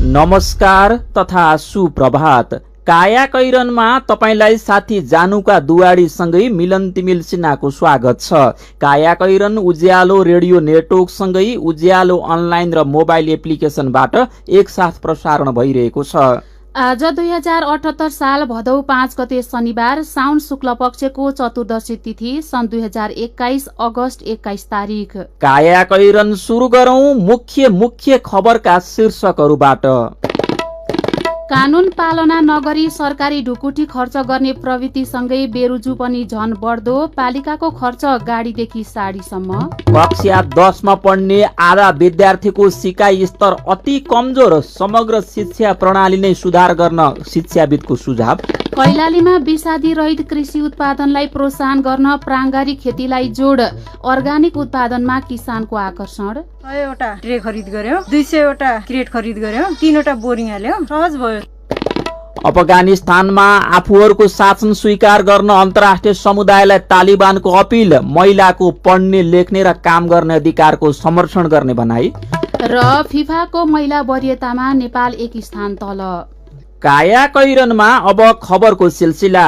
नमस्कार तथा सुप्रभात। काया कैरनमा तपाईलाई साथी जानुका दुवाडीसँगै मिलन तिमिल सिन्हाको स्वागत छ। काया कैरन उज्यालो रेडियो नेटवर्क सँगै उज्यालो अनलाइन र मोबाइल एप्लिकेसनबाट एकसाथ प्रसारण भइरहेको छ। आज 2078 साल भदौ 5 गते शनिबार साउन शुक्ल पक्षको चतुर्दशी तिथि सन् 2021 अगस्त 21 तारिक। काया कैरन सुरु गरौं मुख्य खबरका शीर्षकहरूबाट। कानून पालना नगरी सरकारी ढुकुटी खर्च गर्ने प्रवृत्तिसँगै बेरुजु पनि झन बढ्दो, पालिकाको खर्च गाडीदेखि साडीसम्म। कक्षा 10 मा पढ्ने आधा विद्यार्थीको सिकाइ स्तर अति कमजोर, समग्र शिक्षा प्रणाली नै सुधार गर्न शिक्षाविदको सुझाव। कैलालीमा विषादी रहित कृषि उत्पादनलाई प्रोत्साहन गर्न प्राङ्गारिक खेतीलाई जोड, अर्गानिक उत्पादनमा किसानको आकर्षण। 100 वटा ट्रे खरिद गर्यो, 200 वटा क्रेट खरिद गर्यो, 3 वटा बोरिङ हाल्यो, सहज भयो। अफगानिस्तानमा आफूहरूको शासन स्वीकार गर्न अन्तर्राष्ट्रिय समुदायलाई तालिबानको अपील, महिलाको पढ्ने लेख्ने र काम गर्ने अधिकारको समर्थन गर्ने भनाई। र फिफाको महिला वरियतामा नेपाल 1 स्थान तल। काया कैरनमा अब खबरको सिलसिला।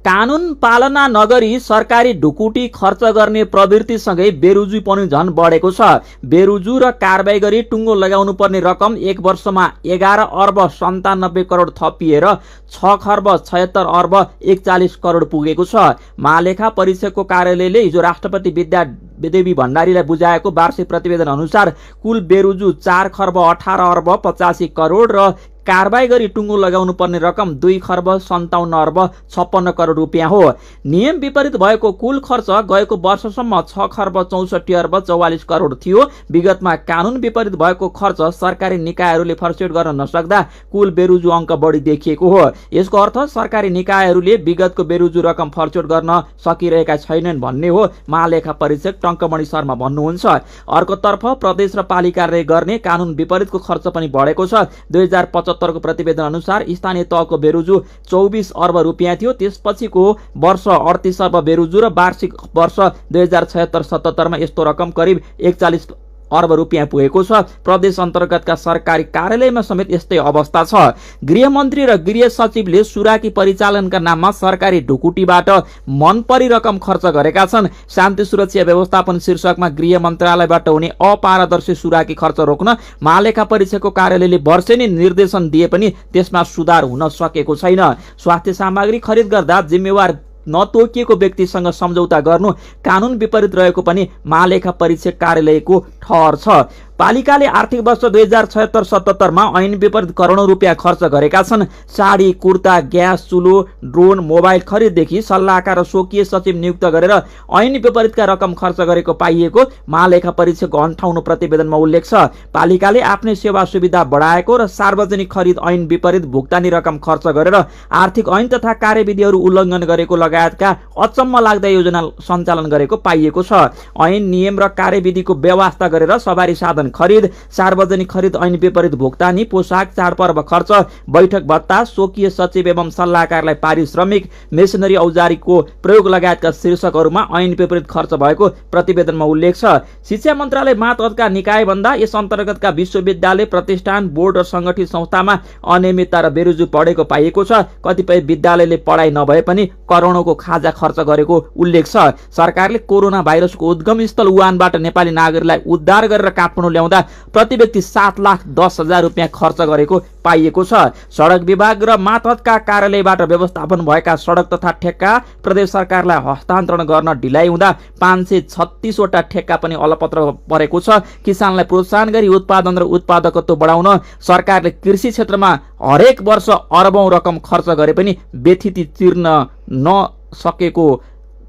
कानून पालना नगरी सरकारी ढुकुटी खर्च गर्ने प्रवृत्तिसँगै बेरुजु पनि झन बढेको छ। बेरुजु र कारबाही गरी टुङ्गो लगाउनु पर्ने रकम 1 वर्षमा 11 अर्ब 97 करोड थपिएर 6 खर्ब 76 अर्ब 41 करोड पुगेको छ। महालेखा परीक्षकको कार्यालयले हिजो राष्ट्रपति विद्यादेवी भण्डारीलाई बुझाएको वार्षिक प्रतिवेदन अनुसार कुल बेरुजु 4 खर्ब 18 अर्ब 85 करोड र कारबाही गरी टुङ्गो लगाउनु पर्ने रकम 2 खर्ब 57 अर्ब 56 करोड रुपियाँ हो। नियम विपरीत भएको कुल खर्च गएको वर्षसम्म 6 खर्ब 64 अर्ब 44 करोड थियो। विगतमा कानून विपरीत भएको खर्च सरकारी निकायहरूले फर्स्टेट गर्न नसक्दा कुल बेरुजु अङ्क बढी देखिएको हो। यसको अर्थ सरकारी निकायहरूले विगतको बेरुजु रकम फर्स्टेट गर्न सकिरहेका छैनन् भन्ने हो, महालेखा परीक्षक टङ्कमणि शर्मा भन्नुहुन्छ। अर्कोतर्फ प्रदेश र पालिकाले गर्ने कानून विपरीतको खर्च पनि बढेको छ। 2075 को प्रतिवेदन अनुसार स्थानीय तहको बेरुजु 24 अर्ब रुपियाँ थियो। त्यसपछिको वर्ष 38 अर्ब बेरुजु र वार्षिक वर्ष 2076-77 मा यस्तो रकम करिब 41 अर्ब रुपियाँ पुगेको छ। प्रदेश अन्तर्गतका सरकारी कार्यालयमा समेत यस्तै अवस्था छ। गृहमन्त्री र गृह सचिवले सुराकी परिचालनका नाममा सरकारी ढुकुटीबाट मनपरी रकम खर्च गरेका छन्। शान्ति सुरक्षा व्यवस्थापन शीर्षकमा गृह मन्त्रालयबाट हुने अपारदर्शी सुराकी खर्च रोक्न महालेखा परीक्षकको कार्यालयले वर्षेनी निर्देशन दिए पनि त्यसमा सुधार हुन सकेको छैन। स्वास्थ्य सामग्री खरिद गर्दा जिम्मेवार नतोकिएको व्यक्तिसँग सम्झौता गर्नु कानून विपरीत रहेको पनि महालेखा परीक्षक कार्यालयको ठहर छ। पालिकाले आर्थिक वर्ष 2076-77 मा ऐन विपरीत करोडौं रुपियाँ खर्च गरेका छन्। साडी, कुर्ता, ग्यास चुलो, ड्रोन, मोबाइल खरिददेखि सल्लाहकार र स्वकीय सचिव नियुक्त गरेर ऐन विपरीतका रकम खर्च गरेको पाइएको महालेखा परीक्षकको 58 प्रतिवेदनमा उल्लेख छ। पालिकाले आफ्नै सेवा सुविधा बढाएको र सार्वजनिक खरिद ऐन विपरीत भुक्तानी रकम खर्च गरेर आर्थिक ऐन तथा कार्यविधिहरू उल्लङ्घन गरेको लगायतका अचम्म लाग्दा योजना सञ्चालन गरेको पाइएको छ। ऐन नियम र कार्यविधिको व्यवस्था गरेर सवारी साधन खरिद, सार्वजनिक खरिद ऐन विपरीत भुक्तानी, पोसाक, चाडपर्व खर्च, बैठक भत्ता, स्वकीय सचिव एवं सल्लाहकारलाई पारिश्रमिक, मेसिनरी औजारीको प्रयोग लगायतका शीर्षकहरूमा ऐन विपरीत खर्च भएको प्रतिवेदनमा उल्लेख छ। शिक्षा मन्त्रालय मातहतका निकाय भन्दा यस अन्तर्गतका विश्वविद्यालय, प्रतिष्ठान, बोर्ड र संगठित संस्थामा अनियमितता र बेरुजु बढेको पाइएको छ। कतिपय विद्यालयले पढाइ नभए पनि करोडौंको खाजा खर्च गरेको उल्लेख छ। सरकारले कोरोना भाइरसको उद्गम स्थल वुहानबाट नेपाली नागरिकलाई उद्धार गरेर काठमाडौँ ल्याउँदा प्रति व्यक्ति 7,10,000 रुपियाँ खर्च गरेको पाइएको छ। सडक विभाग र मातहतका कार्यालयबाट व्यवस्थापन भएका सडक तथा ठेक्का प्रदेश सरकारलाई हस्तान्तरण गर्न ढिलाइ हुँदा 536 वटा ठेक्का पनि अलपत्र परेको छ। किसानलाई प्रोत्साहन गरी उत्पादन र उत्पादकत्व बढाउन सरकारले कृषि क्षेत्रमा हरेक वर्ष अरबौं रकम खर्च गरे पनि व्यथिति तिर्न नसकेको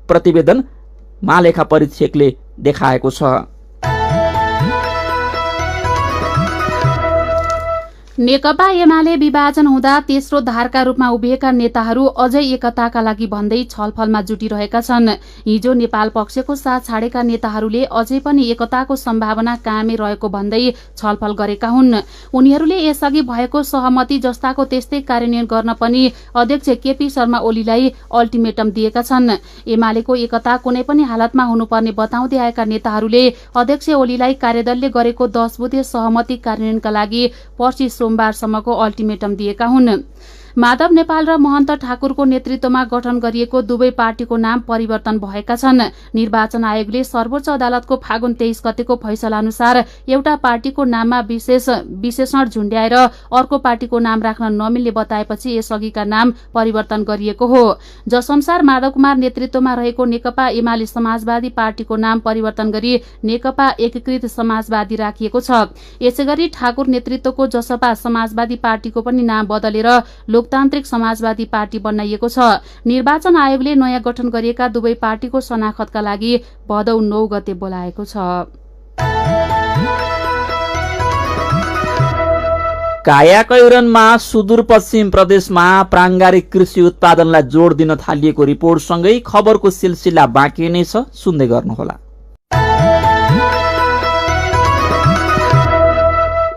प्रतिवेदन महालेखा परीक्षकले देखाएको छ। नेकपा एमाले विभाजन हुँदा तेस्रो धारका रूपमा उभिएका नेताहरू अझै एकताका लागि भन्दै छलफलमा जुटिरहेका छन्। हिजो नेपाल पक्षको साथ छाडेका नेताहरूले अझै पनि एकताको सम्भावना कायमै रहेको भन्दै छलफल गरेका हुन्। उनीहरूले यसअघि भएको सहमति जस्ताको त्यस्तै कार्यान्वयन गर्न पनि अध्यक्ष केपी शर्मा ओलीलाई अल्टिमेटम दिएका छन्। एमालेको एकता कुनै पनि हालतमा हुनुपर्ने बताउँदै आएका नेताहरूले अध्यक्ष ओलीलाई कार्यदलले गरेको 10 बुँदे सहमति कार्यान्वयनका लागि पर्सि सोमबारसम्मको अल्टिमेटम दिएका हुन्। माधव नेपाल र महन्त ठाकुरको नेतृत्वमा गठन गरिएको दुवै पार्टीको नाम परिवर्तन भएका छन्। निर्वाचन आयोगले सर्वोच्च अदालतको फागुन 23 गतेको फैसला अनुसार एउटा पार्टीको नाममा विशेषण झुण्ड्याएर अर्को पार्टीको नाम राख्न नमिल्ने बताएपछि यसअघिका नाम परिवर्तन गरिएको हो। जसअनुसार माधव कुमार नेतृत्वमा रहेको नेकपा एमाले समाजवादी पार्टीको नाम परिवर्तन गरी नेकपा एकीकृत समाजवादी राखिएको छ। यसैगरी ठाकुर नेतृत्वको जसपा समाजवादी पार्टीको पनि नाम बदलेर लोकतान्त्रिक समाजवादी पार्टी बनाइएको छ। निर्वाचन आयोगले नयाँ गठन गरिएका दुवै पार्टीको शनाखतका लागि भदौ 9 गते बोलाएको छ। कायाकैरनमा सुदूरपश्चिम प्रदेशमा प्राङ्गारिक कृषि उत्पादनलाई जोड दिन थालिएको रिपोर्टसँगै खबरको सिलसिला बाँकी नै छ, सुन्दै गर्नुहोला।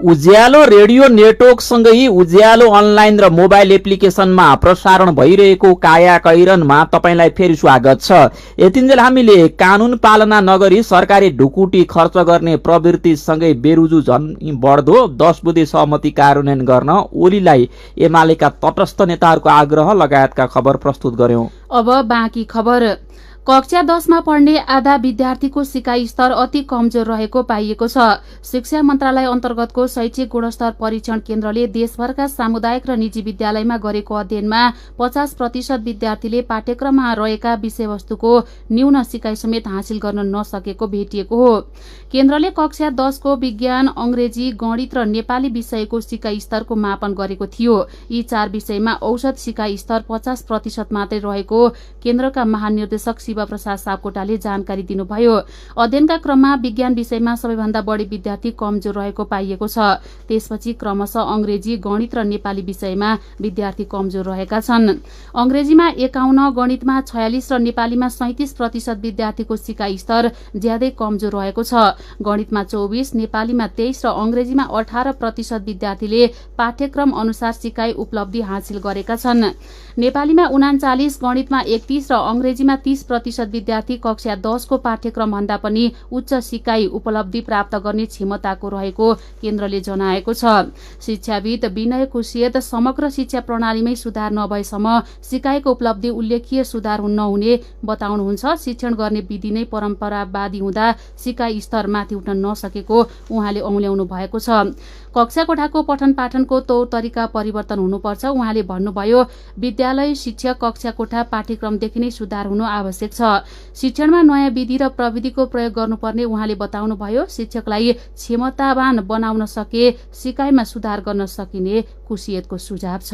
उज्यालो रेडियो नेटवर्कसँगै उज्यालो अनलाइन र मोबाइल एप्लिकेशनमा प्रसारण भइरहेको कायाकैरनमा तपाईंलाई फेरि स्वागत छ। यतिन्जेल हामीले कानून पालना नगरी सरकारी ढुकुटी खर्च गर्ने प्रवृत्तिसँगै बेरुजु झन बढ्दो 10 बुँदे सहमति कार्यान्वयन गर्न ओलीलाई एमालेका तटस्थ नेताहरूको आग्रह लगायतका खबर प्रस्तुत गर्यौं। अब बाँकी खबर। कक्षा 10 मा पढ्ने आधा विद्यार्थीको सिकाइ स्तर अति कमजोर रहेको पाइएको छ। शिक्षा मन्त्रालय अन्तर्गतको शैक्षिक गुणस्तर परीक्षण केन्द्रले देशभरका सामुदायिक र निजी विद्यालयमा गरेको अध्ययनमा 50% विद्यार्थीले पाठ्यक्रममा रहेका विषयवस्तुको न्यून सिकाइ समेत हासिल गर्न नसकेको भेटिएको हो। केन्द्रले कक्षा 10 को विज्ञान, अंग्रेजी, गणित र नेपाली विषयको सिकाइ स्तरको मापन गरेको थियो। यी 4 विषयमा औसत सिकाइ स्तर 50% मात्रै रहेको केन्द्रका महानिर्देशक शिव प्रसाद सापकोटाले जानकारी दिनुभयो। अध्ययनका क्रममा विज्ञान विषयमा सबैभन्दा बढी विद्यार्थी कमजोर रहेको पाइएको छ। त्यसपछि क्रमशः अंग्रेजी, गणित र नेपाली विषयमा विद्यार्थी कमजोर रहेका छन्। अंग्रेजीमा 51, गणितमा 46 र नेपालीमा 37% विद्यार्थीको सिकाइ स्तर ज्यादै कमजोर रहेको छ। गणितमा 24, नेपालीमा 23 र अंग्रेजीमा 18% विद्यार्थीले पाठ्यक्रम अनुसार सिकाइ उपलब्धि हासिल गरेका छन्। नेपालीमा 39, गणितमा 31 र अंग्रेजीमा 30% विद्यार्थी कक्षा 10 को पाठ्यक्रम भन्दा पनि उच्च सिकाइ उपलब्धि प्राप्त गर्ने क्षमताको रहेको केन्द्रले जनाएको छ। शिक्षाविद विनय कुशेत समग्र शिक्षा प्रणालीमै सुधार नभएसम्म सिकाइको उपलब्धि उल्लेखीय सुधार नहुने बताउनुहुन्छ। शिक्षण गर्ने विधि नै परम्परावादी हुँदा सिकाइ स्तर माथि उठ्न नसकेको उहाँले औल्याउनु भएको छ। कक्षा कोठाको पठन पाठनको तौर तरिका परिवर्तन हुनुपर्छ। उहाँले भन्नुभयो, विद्यालय, शिक्षक, कक्षा कोठा, पाठ्यक्रमदेखि नै सुधार हुनु आवश्यक छ। शिक्षणमा नयाँ विधि र प्रविधिको प्रयोग गर्नुपर्ने उहाँले बताउनुभयो। शिक्षकलाई क्षमतावान बनाउन सके सिकाइमा सुधार गर्न सकिने कुशेतको सुझाव छ।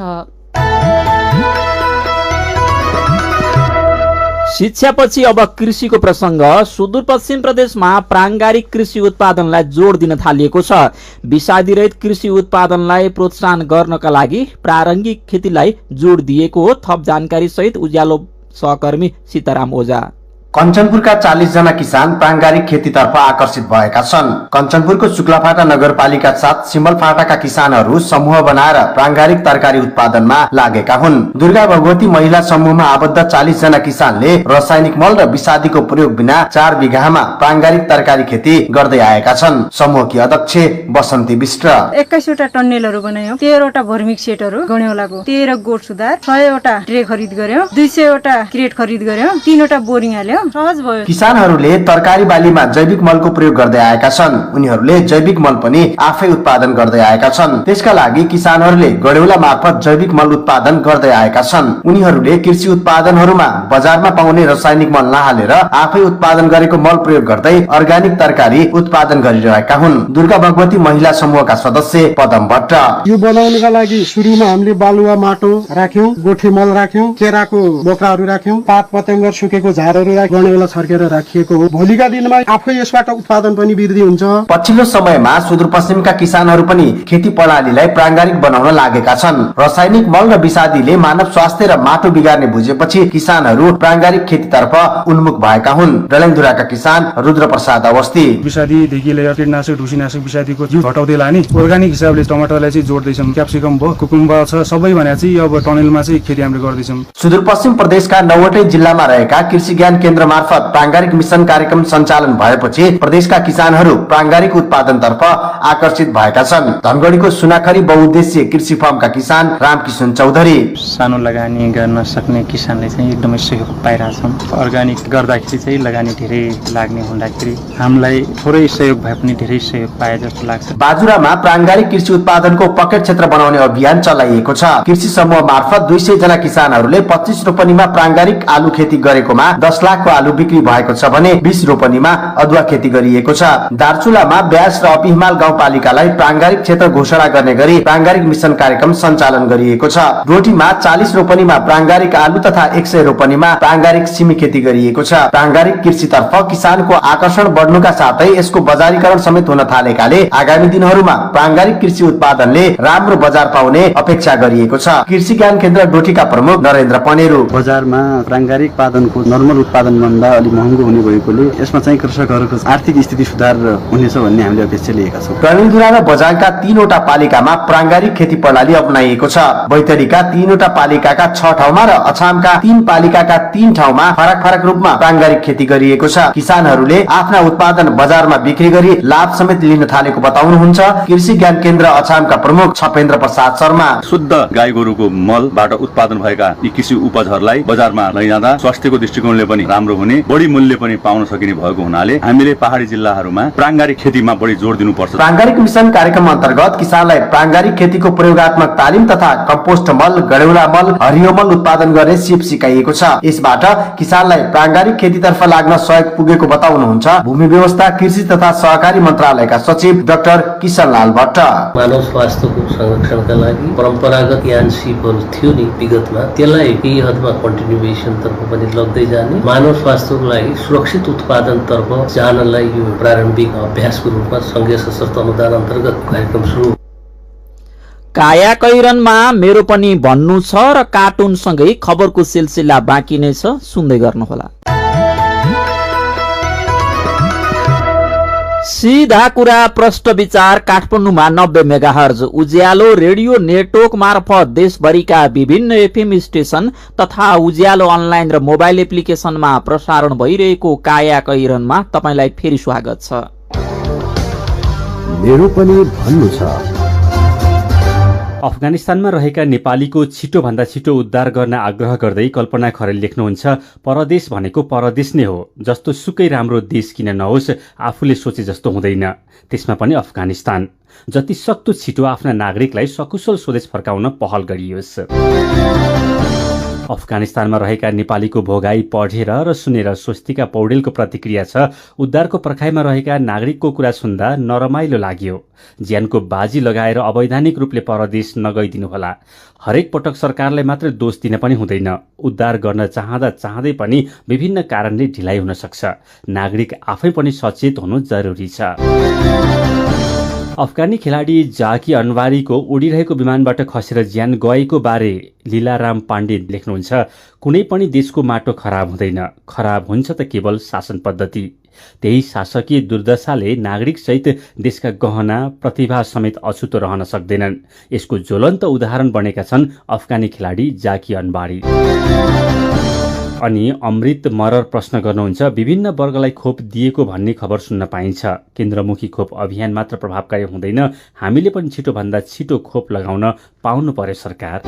शिक्षापछि अब कृषिको प्रसंग। सुदूरपश्चिम प्रदेशमा प्राङ्गारिक कृषि उत्पादनलाई जोड दिन थालिएको छ। विषादीरहित कृषि उत्पादनलाई प्रोत्साहन गर्नका लागि प्रारम्भिक खेतीलाई जोड दिएको हो। थप जानकारी सहित उज्यालो सहकर्मी सीताराम ओझा। कञ्चनपुरका 40 जना किसान प्राङ्गारिक खेतीतर्फ आकर्षित भएका छन्। कञ्चनपुरको शुक्लाफाटा नगरपालिका साथ सिमलफाटाका किसानहरू समूह बनाएर प्राङ्गारिक तरकारी उत्पादनमा लागेका हुन्। दुर्गा भगवती महिला समूहमा आबद्ध 40 जना किसानले रासायनिक मल र विषादीको प्रयोग बिना 4 बिघामा प्राङ्गारिक तरकारी खेती गर्दै आएका छन्। समूहकी अध्यक्ष बसन्ती विष्ट 21 वटा टन्नेलहरू बनायौं, 13 वटा भर्मिक सेटहरू गण्यौलाको, 13 गोठ सुधार, 6 वटा ट्रे खरिद गर्यौं, 200 वटा क्रेट खरिद गर्यौं, 3 वटा बोरिङ हाल्यौं। किसानहरूले तरकारी बालीमा जैविक मलको प्रयोग गर्दै आएका छन्। उनीहरूले जैविक मल पनि आफै उत्पादन गर्दै आएका छन्। त्यसका लागि किसानहरूले गडेउला मार्फत जैविक मल उत्पादन गर्दै आएका छन्। उनीहरूले कृषि उत्पादनहरूमा बजारमा पाउने रासायनिक मल नहालेर आफै उत्पादन गरेको मल प्रयोग गर्दै अर्ग्यानिक तरकारी उत्पादन गरिरहेका हुन्। दुर्गा भगवती महिला समूहका सदस्य पदम भट्ट यो बनाउनका लागि सुरुमा हामीले बालुवा माटो राख्यौं, गोठे मल राख्यौं, केराको बोक्राहरू राख्यौं, पात पतंग सुकेको झारहरू गणेउला छर्केर राखिएको हो। भोलिका दिनमा आफै यसबाट उत्पादन पनि वृद्धि हुन्छ। पछिल्लो समयमा सुदूरपश्चिमका किसानहरू पनि खेती प्रणालीलाई प्राङ्गारिक बनाउन लागेका छन्। रासायनिक मल र विषादीले मानव स्वास्थ्य र माटो बिगार्ने बुझेपछि किसानहरू प्राङ्गारिक खेतीतर्फ उन्मुख भएका हुन्। डडेलधुराका किसान रुद्र प्रसाद अवस्थी विषादीदेखि लिएर कीटनाशक, ढुसीनाशक, विषादीको युज घटाउँदै लाने अर्ग्यानिक हिसाबले टमाटरलाई चाहिँ जोड्दैछौँ। क्याप्सिकम भयो, कुकुम्बा छ, सबै भने चाहिँ अब टनेलमा चाहिँ खेती हामीले गर्दैछौँ। सुदूरपश्चिम प्रदेशका 9 वटै जिल्लामा रहेका कृषि ज्ञान केन्द्र केन्द्र मार्फत प्राङ्गारिक मिशन कार्यक्रम सञ्चालन भएपछि प्रदेशका किसानहरू प्राङ्गारिक उत्पादनतर्फ आकर्षित भएका छन्। धनगढीको सुनाखरी बहुउद्देश्य कृषि फर्मका किसान रामकिशन चौधरी सानो लगानी गर्न सक्ने किसानले चाहिँ एकदमै सहयोग पाइरहेछन्। अर्गानिक गर्दाखेरि चाहिँ लगानी धेरै लाग्ने हुँदाखेरि हामीलाई थोरै सहयोग भए पनि धेरै सहयोग पाए जस्तो लाग्छ। बाजुरामा प्राङ्गारिक कृषि उत्पादनको पकेट क्षेत्र बनाउने अभियान चलाइएको छ। कृषि समूह मार्फत 200 जना किसानहरूले 25 रोपनीमा प्राङ्गारिक आलु खेती गरेकोमा 10 लाखको आलु बिक्री भएको छ भने 20 रोपनीमा अदुवा खेती गरिएको छ। दार्चुलामा ब्यास र अपिहिमाल गाउँपालिकालाई प्राङ्गारिक क्षेत्र घोषणा गर्ने गरी प्राङ्गारिक मिशन कार्यक्रम सञ्चालन गरिएको छ। रोटीमा 40 रोपनीमा प्राङ्गारिक आलु तथा 100 रोपनीमा प्राङ्गारिक सिमी खेती गरिएको छ। प्राङ्गारिक कृषितर्फ किसानको आकर्षण बढ्नुका साथै यसको बजारीकरण समेत हुन थालेकाले आगामी दिनहरूमा प्राङ्गारिक कृषि उत्पादनले राम्रो बजार पाउने अपेक्षा गरिएको छ। कृषि ज्ञान केन्द्र डोटीका प्रमुख नरेन्द्र पनेरू बजारमा प्राङ्गारिक उत्पादनको नर्मल उत्पादन भन्दा अलि महँगो हुने भएकोले यसमा चाहिँ कृषकहरूको आर्थिक स्थिति सुधार हुनेछ भन्ने हामीले अपेक्षा लिएका छौँ। प्रणिलधुरा र बझाङका 3वटा पालिकामा प्राङ्गारिक खेती प्रणाली अपनाइएको छ। बैतडीका 3वटा पालिकाका 6 ठाउँमा र अछामका 3 पालिकाका 3 ठाउँमा फरक फरक रूपमा प्राङ्गारिक खेती गरिएको छ। किसानहरूले आफ्ना उत्पादन बजारमा बिक्री गरी लाभ समेत लिन थालेको बताउनुहुन्छ कृषि ज्ञान केन्द्र अछामका प्रमुख छपेन्द्र प्रसाद शर्मा। शुद्ध गाई गोरुको मलबाट उत्पादन भएका यी कृषि उपजहरूलाई बजारमा लैजाँदा स्वास्थ्यको दृष्टिकोणले पनि राम्रो हुने, बढी मूल्य पनि पाउन सकिने भएको हुनाले हामीले पहाडी जिल्लाहरूमा प्राङ्गारिक खेतीमा बढी जोड दिनुपर्छ। प्राङ्गारिक मिशन कार्यक्रम अन्तर्गत किसानलाई प्राङ्गारिक खेतीको प्रयोगात्मक तालिम तथा कम्पोस्ट मल, गडेउला मल, हरियो मल उत्पादन गर्ने सिप सिकाइएको छ। यसबाट किसानलाई प्राङ्गारिक खेतीतर्फ लाग्न सहयोग पुगेको बताउनुहुन्छ भूमि व्यवस्था, कृषि तथा सहकारी मन्त्रालयका सचिव डाक्टर किशनलाल भट्ट। मानव स्वास्थ्यको संरक्षणका लागि परम्परागत ज्ञान सिपहरू थियो नि विगतमा, त्यसलाई केही हदमा कन्टिन्युएसन तर्फ पनि लग्दै जाने, मानव स्वास्थ्यको लागि सुरक्षित उत्पादन तर्फ जानलाई यो प्रारम्भिक अभ्यासको रूपमा संघीय सशस्त्र अनुदान अन्तर्गत कार्यक्रम सुरु। काया कैरनमा मेरो पनि भन्नु छ र कार्टुनसँगै खबरको सिलसिला बाँकी नै छ, सुन्दै गर्नुहोला। सीधा कुरा प्रष्ट विचार काठमाडौँमा 90 मेगाहर्ज उज्यालो रेडियो नेटवर्क मार्फत देशभरिका विभिन्न एफएम स्टेशन तथा उज्यालो अनलाइन र मोबाइल एप्लिकेशनमा प्रसारण भइरहेको काया कैरनमा तपाईलाई फेरि स्वागत छ। मेरो पनि भन्नु छ। अफगानिस्तानमा रहेका नेपालीको छिटोभन्दा छिटो उद्धार गर्न आग्रह गर्दै कल्पना खरेल लेख्नुहुन्छ, परदेश भनेको परदेश नै हो, जस्तो सुकै राम्रो देश किन नहोस्, आफूले सोचे जस्तो हुँदैन, त्यसमा पनि अफगानिस्तान। जति सक्दो छिटो आफ्ना नागरिकलाई सकुशल स्वदेश फर्काउन पहल गरियोस्। अफगानिस्तानमा रहेका नेपालीको भोगाई पढेर र सुनेर स्वस्तिका पौडेलको प्रतिक्रिया छ, उद्धारको पर्खाइमा रहेका नागरिकको कुरा सुन्दा नरमाइलो लाग्यो। ज्यानको बाजी लगाएर अवैधानिक रूपले परदेश नगइदिनुहोला। हरेक पटक सरकारलाई मात्र दोष दिन पनि हुँदैन। उद्धार गर्न चाहँदै पनि विभिन्न कारणले ढिलाइ हुन सक्छ। नागरिक आफै पनि सचेत हुनु जरुरी छ। अफगानी खेलाडी जाकी अनवारीको उडिरहेको विमानबाट खसेर ज्यान गएको बारे लीलाराम पाण्डे लेख्नुहुन्छ, कुनै पनि देशको माटो खराब हुँदैन, खराब हुन्छ त केवल शासन पद्धति। त्यही शासकीय दुर्दशाले नागरिक सहित देशका गहना प्रतिभा समेत अछुतो रहन सक्दैनन्। यसको ज्वलन्त उदाहरण बनेका छन् अफगानी खेलाडी जाकी अनवारी। अनि अमृत मरर प्रश्न गर्नुहुन्छ, विभिन्न वर्गलाई खोप दिएको भन्ने खबर सुन्न पाइन्छ। केन्द्रमुखी खोप अभियान मात्र प्रभावकारी हुँदैन, हामीले पनि छिटोभन्दा छिटो खोप लगाउन पाउनु पर्यो सरकार।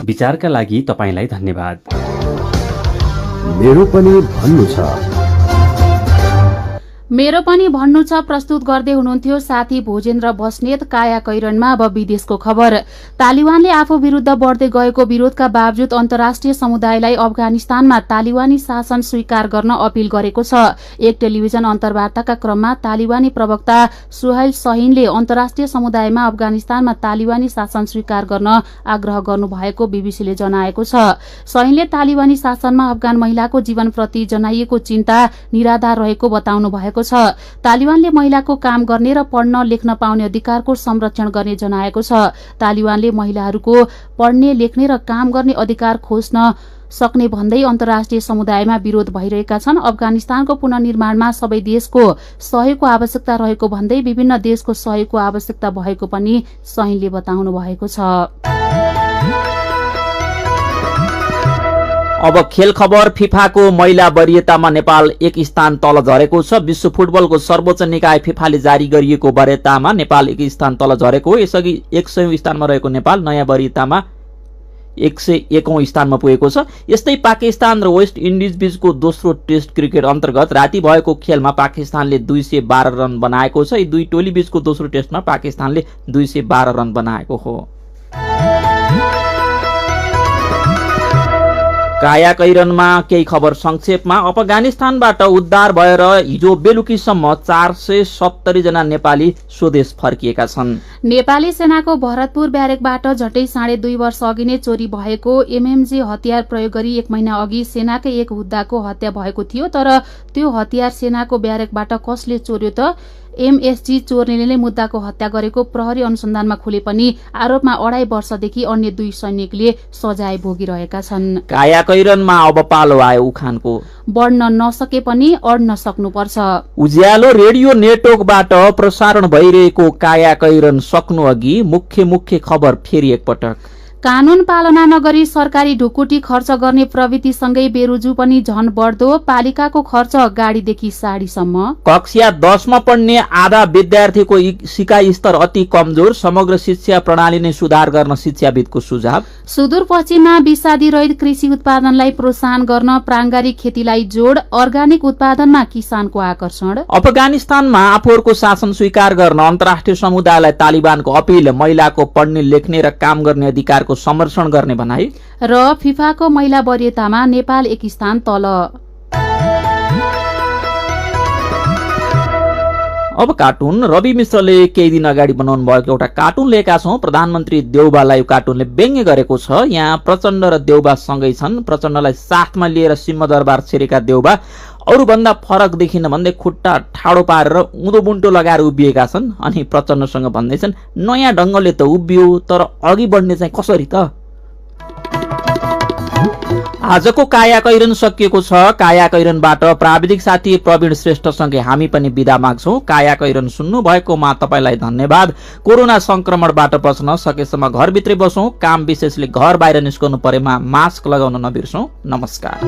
विचारका लागि तपाईलाई धन्यवाद। मेरो पनि भन्नु छ। मेरो पनि भन्नु छ प्रस्तुत गर्दै हुनुहुन्थ्यो साथी भोजेन्द्र बस्नेत। काया कैरनमा अब विदेशको खबर। तालिबानले आफू विरुद्ध बढ्दै गएको विरोधका बावजुद अन्तर्राष्ट्रिय समुदायलाई अफगानिस्तानमा तालिबानी शासन स्वीकार गर्न अपील गरेको छ। एक टेलिभिजन अन्तर्वार्ताका क्रममा तालिबानी प्रवक्ता सुहैल शहीनले अन्तर्राष्ट्रिय समुदायमा अफगानिस्तानमा तालिबानी शासन स्वीकार गर्न आग्रह गर्नुभएको बीबीसीले जनाएको छ। शहीनले तालिबानी शासनमा अफगान महिलाको जीवनप्रति जनाइएको चिन्ता निराधार रहेको बताउनु भएको छ। तालिबानले महिलाको काम गर्ने र पढ्न लेख्न पाउने अधिकारको संरक्षण गर्ने जनाएको छ। तालिबानले महिलाहरूको पढ्ने, लेख्ने र काम गर्ने अधिकार खोज्न सक्ने भन्दै अन्तर्राष्ट्रिय समुदायमा विरोध भइरहेका छन्। अफगानिस्तानको पुनर्निर्माणमा सबै देशको सहयोगको आवश्यकता रहेको भन्दै विभिन्न देशको सहयोगको आवश्यकता भएको पनि शहीनले बताउनु भएको छ। अब खेल खबर। फिफाको महिला वरियतामा नेपाल 1 स्थान तल झरेको छ। विश्व फुटबलको सर्वोच्च निकाय फिफाले जारी गरिएको वरियतामा नेपाल 1 स्थान तल झरेको हो। यसअघि 100औं स्थानमा रहेको नेपाल नयाँ वरियतामा 101औं स्थानमा पुगेको छ। यस्तै पाकिस्तान र वेस्ट इन्डिज बीचको दोस्रो टेस्ट क्रिकेट अन्तर्गत राति भएको खेलमा पाकिस्तानले 212 रन बनाएको छ। यी दुई टोली बीचको दोस्रो टेस्टमा पाकिस्तानले 212 रन बनाएको हो। कायाकैरनमा केही खबर संक्षेपमा। अफगानिस्तानबाट उद्धार भएर हिजो बेलुकीसम्म 470 जना नेपाली स्वदेश फर्किएका छन्। नेपाली सेनाको भरतपुर ब्यारेकबाट झट्टै 2.5 वर्ष अघि नै चोरी भएको एमएमजी हतियार प्रयोग गरी 1 महिना अघि सेनाकै एक हुद्दाको हत्या भएको थियो। तर त्यो हतियार सेनाको ब्यारेकबाट कसले चोर्यो त? एमएसजी चोर्नेले नै मुद्दाको हत्या गरेको प्रहरी अनुसन्धानमा खुले पनि आरोपमा 2.5 वर्षदेखि अन्य 2 सैनिकले सजाय भोगिरहेका छन्। कायाकैरनमा अब पालो आयो उखानको। बढ्न नसके पनि अड्न सक्नुपर्छ। उज्यालो रेडियो नेटवर्कबाट प्रसारण भइरहेको कायाकैरन सक्नु अघि मुख्य खबर फेरि एकपटक। कानून पालना नगरी सरकारी ढुकुटी खर्च गर्ने प्रवृत्तिसँगै बेरुजु पनि झन बढ्दो। पालिकाको खर्च गाडीदेखि साडीसम्म। कक्षा 10 मा पढ्ने आधा विद्यार्थीको सिकाइ स्तर अति कमजोर। समग्र शिक्षा प्रणाली नै सुधार गर्न शिक्षाविदको सुझाव। सुदूरपश्चिममा विषादी रहित कृषि उत्पादनलाई प्रोत्साहन गर्न प्राङ्गारिक खेतीलाई जोड। अर्गानिक उत्पादनमा किसानको आकर्षण। अफगानिस्तानमा आफूहरूको शासन स्वीकार गर्न अन्तर्राष्ट्रिय समुदायलाई तालिबानको अपील। महिलाको पढ्ने लेख्ने र काम गर्ने अधिकारको समर्थन गर्ने भनाई। र फिफाको महिला वरियतामा नेपाल 1 स्थान तल। अब कार्टुन। रवि मिश्रले केही दिन अगाडि बनाउनु भएको एउटा कार्टुन लिएका छौं। प्रधानमन्त्री देउबालाई यो कार्टुनले व्यङ्ग्य गरेको छ। यहाँ प्रचण्ड र देउबा सँगै छन्। प्रचण्डलाई साथमा लिएर सिंहदरबार छिरेका देउबा अरूभन्दा फरक देखिन भन्दै खुट्टा ठाडो पारेर उँधो बुन्टो लगाएर उभिएका छन्। अनि प्रचण्डसँग भन्दैछन्, नयाँ ढङ्गले त उभियो, तर अघि बढ्ने चाहिँ कसरी त? आजको कायाकैरन सकिएको छ। कायाकैरनबाट प्राविधिक साथी प्रवीण श्रेष्ठसँगै हामी पनि बिदा माग्छौं। कायाकैरन सुन्नु भएकोमा तपाईलाई धन्यवाद। कोरोना संक्रमणबाट बच्न सकेसम्म घरभित्रै बसौं। काम विशेषले घर बाहिर निस्कनु परेमा मास्क लगाउन नबिर्सौं। नमस्कार।